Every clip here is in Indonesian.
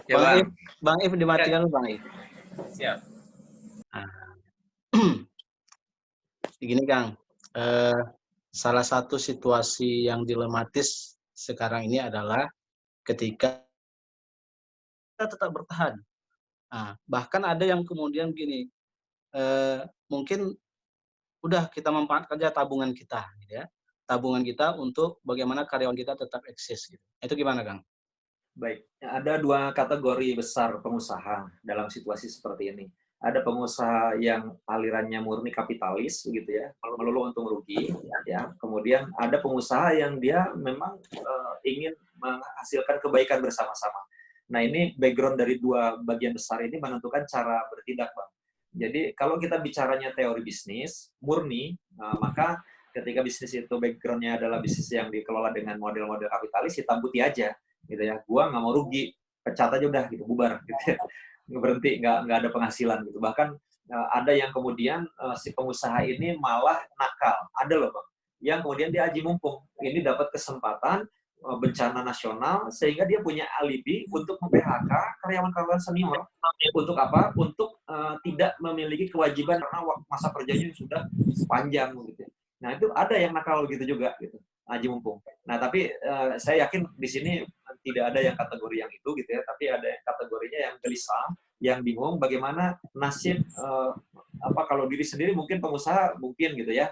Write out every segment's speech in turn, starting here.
Ya Bang If, Bang. Bang If Ya, dimatikan dulu Bang If. siap. Nah, gini Kang, eh, salah satu situasi yang dilematis sekarang ini adalah ketika kita tetap bertahan. Nah, bahkan ada yang kemudian gini, mungkin udah kita manfaatkan aja tabungan kita, gitu ya. Tabungan kita untuk bagaimana karyawan kita tetap eksis gitu. Itu gimana Kang? Baik, ada dua kategori besar pengusaha dalam situasi seperti ini. Ada pengusaha yang alirannya murni kapitalis, begitu ya, melulu untung rugi, ya. Kemudian ada pengusaha yang dia memang ingin menghasilkan kebaikan bersama-sama. Nah, ini background dari dua bagian besar ini menentukan cara bertindak, Bang. Jadi, kalau kita bicaranya teori bisnis murni, maka ketika bisnis itu background-nya adalah bisnis yang dikelola dengan model-model kapitalis, hitam putih aja gitu ya, gua nggak mau rugi, pecat aja udah gitu, bubar gitu ya, berhenti, nggak ada penghasilan gitu. Bahkan ada yang kemudian si pengusaha ini malah nakal, ada loh bang, yang kemudian dia aji mumpung, ini dapat kesempatan bencana nasional sehingga dia punya alibi untuk mem-PHK karyawan-karyawan senior. Untuk apa? Untuk tidak memiliki kewajiban karena masa kerjanya sudah panjang gitu. Nah itu ada yang nakal gitu juga gitu, aji mumpung. Nah tapi saya yakin di sini tidak ada yang kategori yang itu gitu ya, tapi ada yang kategorinya yang gelisah, yang bingung bagaimana nasib apa kalau diri sendiri mungkin pengusaha mungkin gitu ya,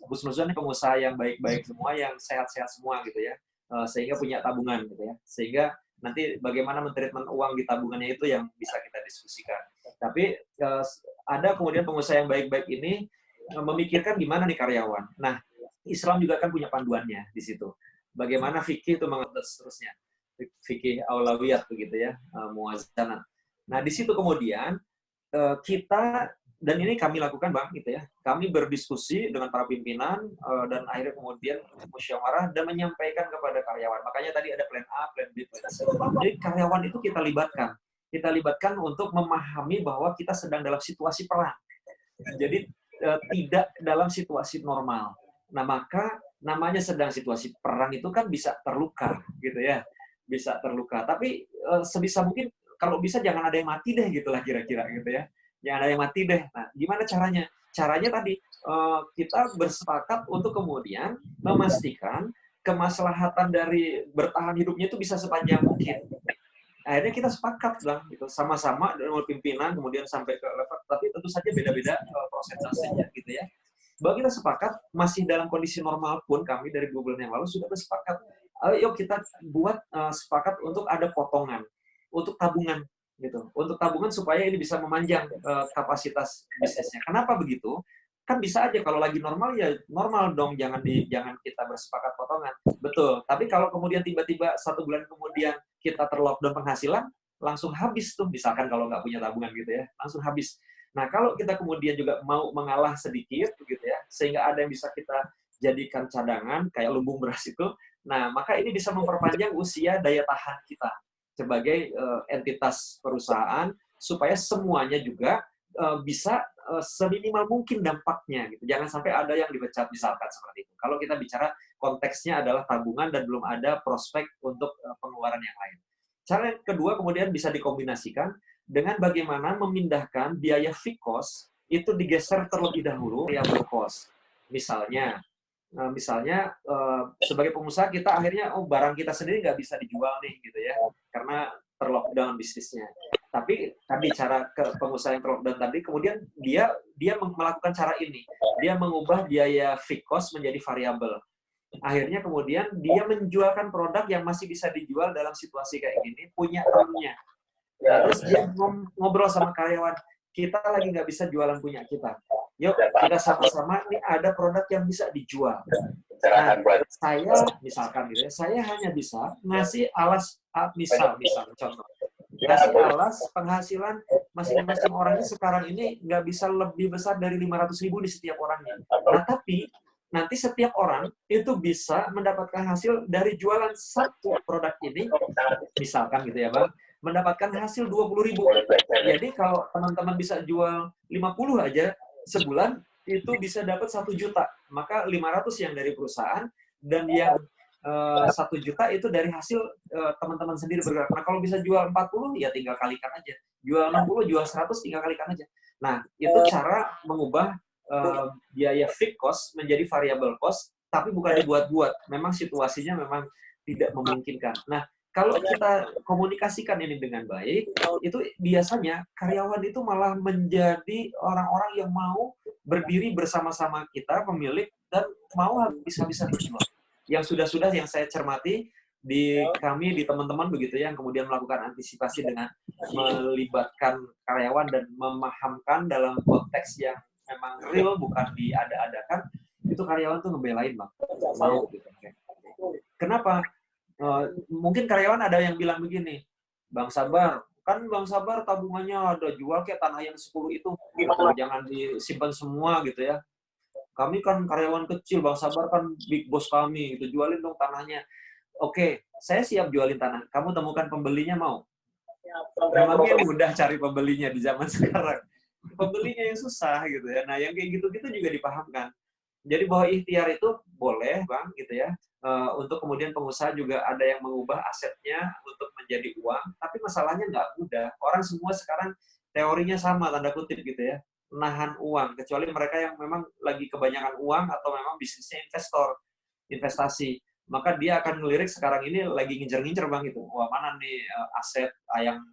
husnuzon pengusaha yang baik-baik semua, yang sehat-sehat semua gitu ya, sehingga punya tabungan gitu ya, sehingga nanti bagaimana mentreatment uang di tabungannya itu yang bisa kita diskusikan. Tapi ada kemudian pengusaha yang baik-baik ini memikirkan gimana nih karyawan. Nah, Islam juga kan punya panduannya di situ. Bagaimana fikih itu mengatur seterusnya. Fikih aulawiyat begitu ya, muazzanah. Nah, di situ kemudian kita dan ini kami lakukan bang gitu ya, kami berdiskusi dengan para pimpinan dan akhirnya kemudian musyawarah dan menyampaikan kepada karyawan, makanya tadi ada plan A, plan B, plan C. Jadi karyawan itu kita libatkan untuk memahami bahwa kita sedang dalam situasi perang, jadi tidak dalam situasi normal. Nah maka namanya sedang situasi perang itu kan bisa terluka gitu ya, bisa terluka, tapi sebisa mungkin kalau bisa jangan ada yang mati deh gitulah kira-kira gitu ya, jangan ada yang mati deh. Nah gimana caranya? Caranya tadi kita bersepakat untuk kemudian memastikan kemaslahatan dari bertahan hidupnya itu bisa sepanjang mungkin. Akhirnya kita sepakat bilang gitu, sama-sama dengan pimpinan kemudian sampai ke level, tapi tentu saja beda-beda persentasenya gitu ya, bahwa kita sepakat masih dalam kondisi normal pun kami dari 2 bulan yang lalu sudah bersepakat, ayo kita buat sepakat untuk ada potongan untuk tabungan gitu, untuk tabungan supaya ini bisa memanjang kapasitas bisnisnya. Kenapa begitu? Kan bisa aja kalau lagi normal ya normal dong, jangan kita bersepakat potongan. Betul. Tapi kalau kemudian tiba-tiba 1 bulan kemudian kita terlockdown penghasilan, langsung habis tuh. Misalkan kalau nggak punya tabungan gitu ya, langsung habis. Nah, kalau kita kemudian juga mau mengalah sedikit begitu ya, sehingga ada yang bisa kita jadikan cadangan kayak lumbung beras itu, nah maka ini bisa memperpanjang usia daya tahan kita sebagai entitas perusahaan supaya semuanya juga bisa seminimal mungkin dampaknya gitu. Jangan sampai ada yang dipecat misalkan seperti itu. Kalau kita bicara konteksnya adalah tabungan dan belum ada prospek untuk pengeluaran yang lain. Cara yang kedua kemudian bisa dikombinasikan dengan bagaimana memindahkan biaya fixed cost itu digeser terlebih dahulu variable cost. Misalnya sebagai pengusaha kita akhirnya barang kita sendiri nggak bisa dijual nih gitu ya, karena terlockdown bisnisnya. Tapi tadi cara ke pengusaha yang terlockdown tadi kemudian dia melakukan cara ini, dia mengubah biaya fixed cost menjadi variabel. Akhirnya kemudian dia menjualkan produk yang masih bisa dijual dalam situasi kayak gini, punya temennya. Nah, terus dia ngobrol sama karyawan, kita lagi nggak bisa jualan punya kita. Yuk, kita sama-sama, ini ada produk yang bisa dijual. Nah, saya, misalkan gitu ya, saya hanya bisa ngasih alas, misal contoh, ngasih alas penghasilan masing-masing orangnya sekarang ini nggak bisa lebih besar dari 500.000 di setiap orangnya. Nah, tapi nanti setiap orang itu bisa mendapatkan hasil dari jualan satu produk ini, misalkan gitu ya Bang, mendapatkan hasil 20.000. Jadi kalau teman-teman bisa jual 50 aja sebulan, itu bisa dapat 1 juta. Maka 500 yang dari perusahaan, dan yang 1 juta itu dari hasil teman-teman sendiri bergerak. Nah, kalau bisa jual 40, ya tinggal kalikan aja. Jual 60, jual 100, tinggal kalikan aja. Nah, itu cara mengubah biaya fixed cost menjadi variable cost, tapi bukan dibuat-buat. Memang situasinya memang tidak memungkinkan. Nah, kalau kita komunikasikan ini dengan baik, itu biasanya karyawan itu malah menjadi orang-orang yang mau berdiri bersama-sama kita, pemilik, dan mau habis-habisan berjuang. Yang sudah-sudah yang saya cermati di kami, di teman-teman begitu ya, yang kemudian melakukan antisipasi dengan melibatkan karyawan dan memahamkan dalam konteks yang memang real, bukan diada-adakan, itu karyawan tuh ngebelain, Bang. Mau gitu. Kenapa? Mungkin karyawan ada yang bilang begini, Bang Sabar, kan Bang Sabar tabungannya ada, jual kayak tanah yang 10 itu, jangan disimpan semua gitu ya. Kami kan karyawan kecil, Bang Sabar kan big boss kami, gitu, jualin dong tanahnya. Oke, saya siap jualin tanah. Kamu temukan pembelinya mau? Memangnya mudah cari pembelinya di zaman sekarang. Pembelinya yang susah gitu ya. Nah, yang kayak gitu-gitu juga dipahamkan. Jadi bahwa ikhtiar itu boleh, Bang, gitu ya. Untuk kemudian pengusaha juga ada yang mengubah asetnya untuk menjadi uang, tapi masalahnya nggak mudah. Orang semua sekarang teorinya sama, tanda kutip gitu ya, nahan uang, kecuali mereka yang memang lagi kebanyakan uang atau memang bisnisnya investor, investasi. Maka dia akan ngelirik sekarang ini lagi ngincer-ngincer, Bang, itu. Wah, mana nih aset yang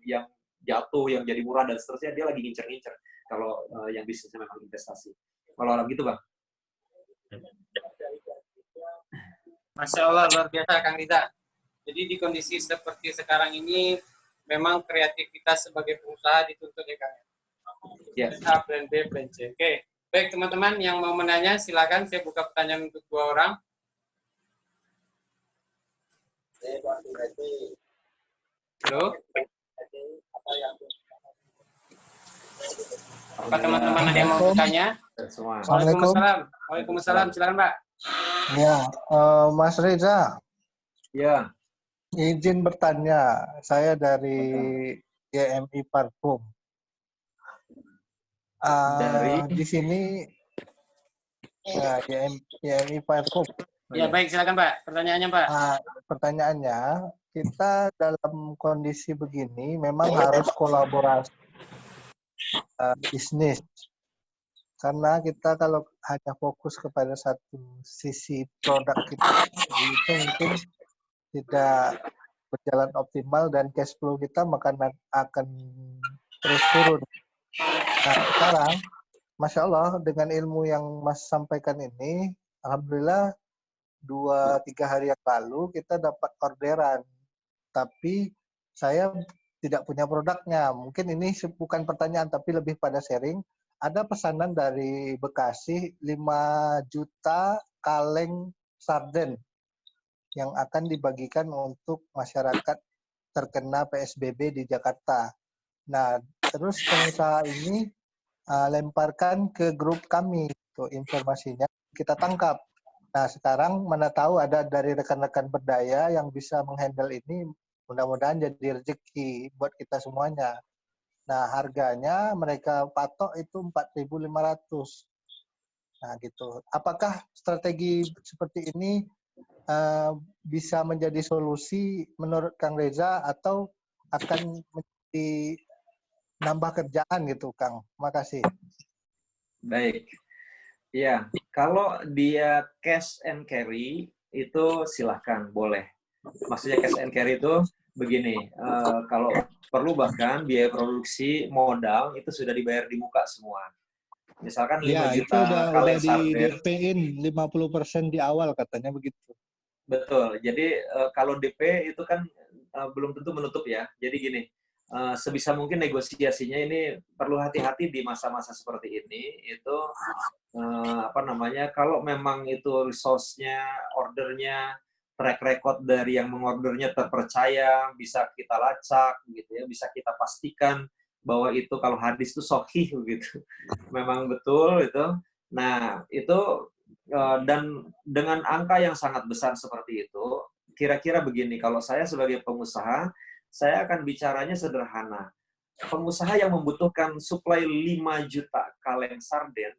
jatuh, yang jadi murah, dan seterusnya, dia lagi ngincer-ngincer kalau yang bisnisnya memang investasi. Kalau orang gitu, Bang. Masya Allah, luar biasa Kang Riza. Jadi di kondisi seperti sekarang ini, memang kreativitas sebagai pengusaha dituntut ya Kang. Ya. A, plan B, plan C. Oke, baik teman-teman yang mau menanya, silakan saya buka pertanyaan untuk 2 orang. Halo? Apa teman-teman ada yang mau bertanya? Waalaikumsalam. Waalaikumsalam, silakan Pak. Ya, Mas Reza. Ya. Izin bertanya, saya dari YMI Parfum. Di sini ya, YMI Parfum. Ya baik, silakan Pak. Pertanyaannya Pak. Pertanyaannya, kita dalam kondisi begini memang harus kolaborasi bisnis. Karena kita kalau hanya fokus kepada satu sisi produk kita, itu mungkin tidak berjalan optimal dan cash flow kita akan terus turun. Nah, sekarang, Masya Allah, dengan ilmu yang Mas sampaikan ini, Alhamdulillah 2-3 hari yang lalu kita dapat orderan. Tapi saya tidak punya produknya. Mungkin ini bukan pertanyaan, tapi lebih pada sharing. Ada pesanan dari Bekasi 5 juta kaleng sarden yang akan dibagikan untuk masyarakat terkena PSBB di Jakarta. Nah, terus pengusaha ini lemparkan ke grup kami, tuh informasinya kita tangkap. Nah, sekarang mana tahu ada dari rekan-rekan berdaya yang bisa menghandle ini, mudah-mudahan jadi rezeki buat kita semuanya. Nah, harganya mereka patok itu 4.500. Nah, gitu. Apakah strategi seperti ini bisa menjadi solusi menurut Kang Reza atau akan menjadi nambah kerjaan gitu, Kang? Makasih. Baik. Ya, kalau dia cash and carry itu silahkan, boleh. Maksudnya cash and carry itu begini, kalau perlu bahkan biaya produksi modal itu sudah dibayar di muka semua. Misalkan 5 juta kaleng sarden. Udah di DP-in 50% di awal katanya begitu. Betul. Jadi kalau DP itu kan belum tentu menutup ya. Jadi gini, sebisa mungkin negosiasinya ini perlu hati-hati di masa-masa seperti ini. Itu kalau memang itu resource-nya, ordernya, track record dari yang mengordernya terpercaya, bisa kita lacak, gitu ya, bisa kita pastikan bahwa itu kalau hadis itu sahih gitu, memang betul itu. Nah itu dan dengan angka yang sangat besar seperti itu, kira-kira begini, kalau saya sebagai pengusaha, saya akan bicaranya sederhana. Pengusaha yang membutuhkan suplai 5 juta kaleng sarden,